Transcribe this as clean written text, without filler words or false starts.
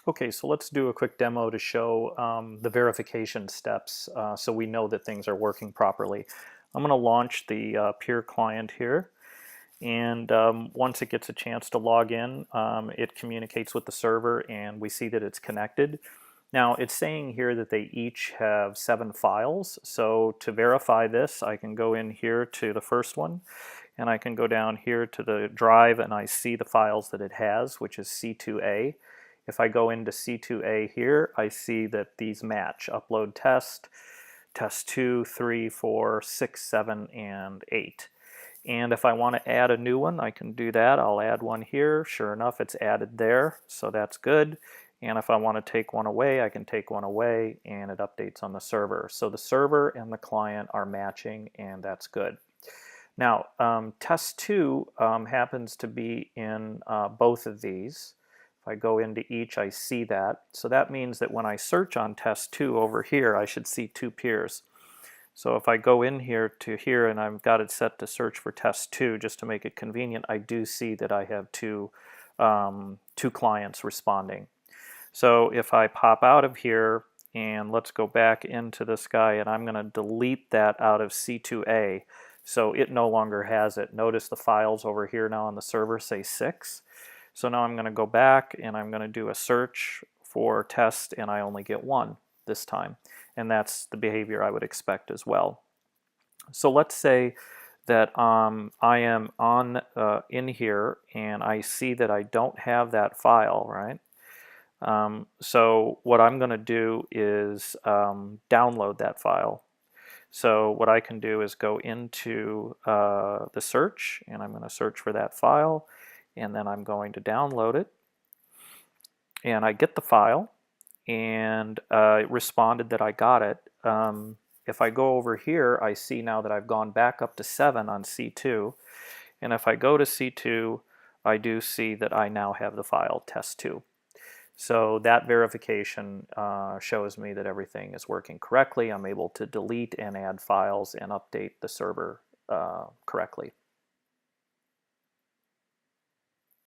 Okay, so let's do a quick demo to show the verification steps so we know that things are working properly. I'm going to launch the Peer client here, and once it gets a chance to log in, it communicates with the server and we see that it's connected. Now it's saying here that they each have 7 files, so to verify this I can go in here to the first one and I can go down here to the drive and I see the files that it has, which is C2A. If I go into C2A here, I see that these match: upload test, test 2, 3, 4, 6, 7, and 8. And if I want to add a new one, I can do that. I'll add one here. Sure enough, it's added there, so that's good. And if I want to take one away, I can take one away, and it updates on the server. So the server and the client are matching, and that's good. Now, test 2 happens to be in both of these. If I go into each, I see that. So that means that when I search on test 2 over here, I should see 2 peers. So if I go in here to here and I've got it set to search for test 2 just to make it convenient, I do see that I have two clients responding. So if I pop out of here and let's go back into this guy, and I'm going to delete that out of C2A so it no longer has it. Notice the files over here now on the server say 6. So now I'm going to go back and I'm going to do a search for test, and I only get 1 this time. And that's the behavior I would expect as well. So let's say that I am in here and I see that I don't have that file, right? So what I'm going to do is download that file. So what I can do is go into the search, and I'm going to search for that file, and then I'm going to download it. And I get the file, and it responded that I got it. If I go over here, I see now that I've gone back up to 7 on C2. And if I go to C2, I do see that I now have the file test2. So that verification shows me that everything is working correctly. I'm able to delete and add files and update the server correctly.